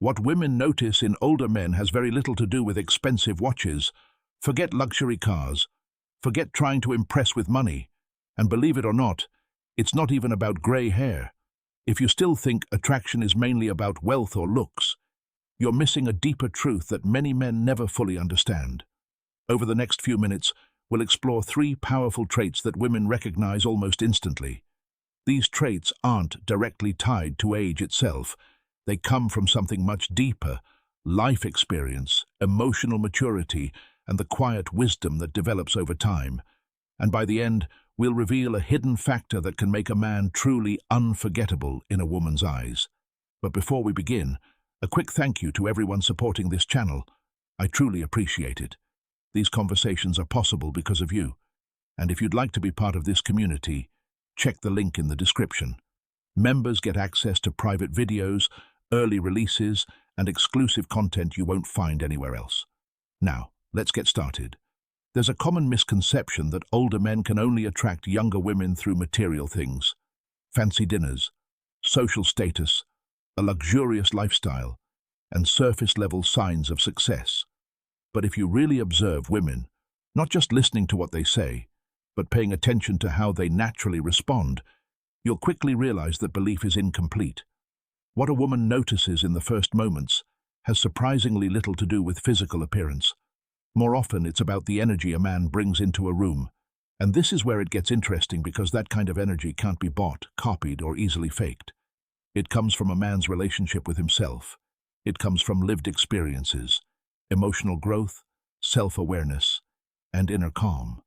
What women notice in older men has very little to do with expensive watches. Forget luxury cars. Forget trying to impress with money. And believe it or not, it's not even about grey hair. If you still think attraction is mainly about wealth or looks, you're missing a deeper truth that many men never fully understand. Over the next few minutes, we'll explore 3 powerful traits that women recognize almost instantly. These traits aren't directly tied to age itself. They come from something much deeper: life experience, emotional maturity, and the quiet wisdom that develops over time. And by the end, we'll reveal a hidden factor that can make a man truly unforgettable in a woman's eyes. But before we begin, a quick thank you to everyone supporting this channel. I truly appreciate it. These conversations are possible because of you. And if you'd like to be part of this community, check the link in the description. Members get access to private videos, early releases, and exclusive content you won't find anywhere else. Now, let's get started. There's a common misconception that older men can only attract younger women through material things: fancy dinners, social status, a luxurious lifestyle, and surface-level signs of success. But if you really observe women, not just listening to what they say, but paying attention to how they naturally respond, you'll quickly realize that belief is incomplete. What a woman notices in the first moments has surprisingly little to do with physical appearance. More often, it's about the energy a man brings into a room. And this is where it gets interesting, because that kind of energy can't be bought, copied, or easily faked. It comes from a man's relationship with himself. It comes from lived experiences, emotional growth, self-awareness, and inner calm.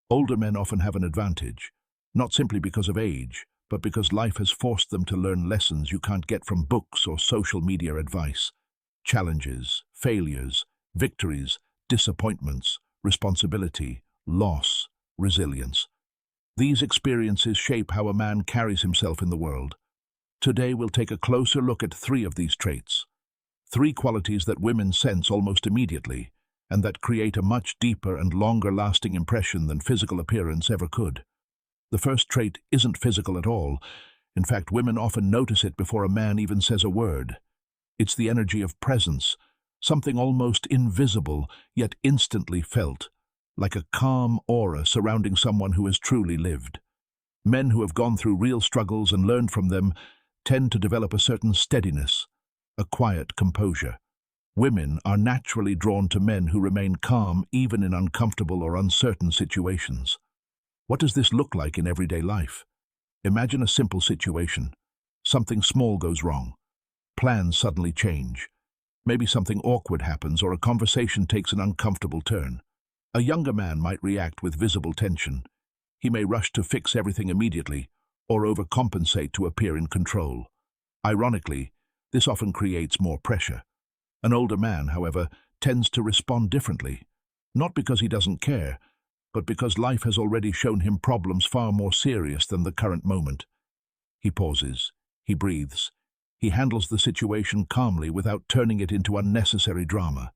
Older men often have an advantage, not simply because of age, but because life has forced them to learn lessons you can't get from books or social media advice. Challenges, failures, victories, disappointments, responsibility, loss, resilience. These experiences shape how a man carries himself in the world. Today we'll take a closer look at 3 of these traits. 3 qualities that women sense almost immediately, and that create a much deeper and longer-lasting impression than physical appearance ever could. The first trait isn't physical at all. In fact, women often notice it before a man even says a word. It's the energy of presence, something almost invisible, yet instantly felt, like a calm aura surrounding someone who has truly lived. Men who have gone through real struggles and learned from them tend to develop a certain steadiness, a quiet composure. Women are naturally drawn to men who remain calm even in uncomfortable or uncertain situations. What does this look like in everyday life? Imagine a simple situation. Something small goes wrong. Plans suddenly change. Maybe something awkward happens, or a conversation takes an uncomfortable turn. A younger man might react with visible tension. He may rush to fix everything immediately, or overcompensate to appear in control. Ironically, this often creates more pressure. An older man, however, tends to respond differently, not because he doesn't care, but because life has already shown him problems far more serious than the current moment. He pauses, he breathes, he handles the situation calmly without turning it into unnecessary drama.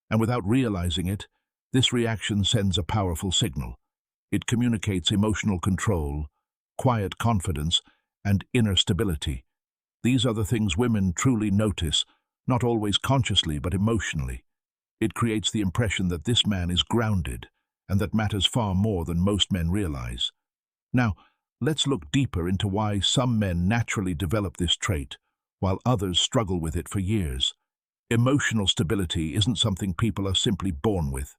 And without realizing it, this reaction sends a powerful signal. It communicates emotional control, quiet confidence, and inner stability. These are the things women truly notice, not always consciously but emotionally. It creates the impression that this man is grounded, and that matters far more than most men realize. Now, let's look deeper into why some men naturally develop this trait, while others struggle with it for years. Emotional stability isn't something people are simply born with.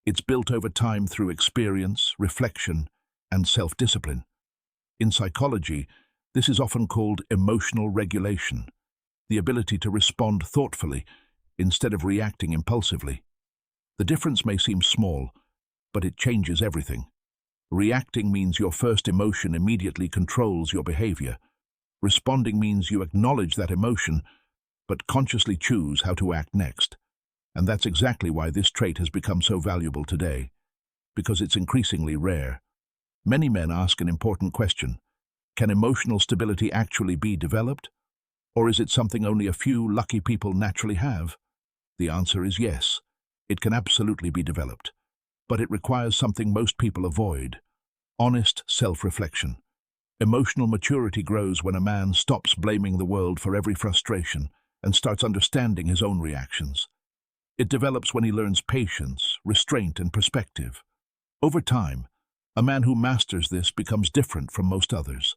It's built over time through experience, reflection, and self-discipline. In psychology, this is often called emotional regulation, the ability to respond thoughtfully instead of reacting impulsively. The difference may seem small, but it changes everything. Reacting means your first emotion immediately controls your behavior. Responding means you acknowledge that emotion, but consciously choose how to act next. And that's exactly why this trait has become so valuable today, because it's increasingly rare. Many men ask an important question: can emotional stability actually be developed? Or is it something only a few lucky people naturally have? The answer is yes, it can absolutely be developed. But it requires something most people avoid: honest self-reflection. Emotional maturity grows when a man stops blaming the world for every frustration and starts understanding his own reactions. It develops when he learns patience, restraint, and perspective. Over time, a man who masters this becomes different from most others.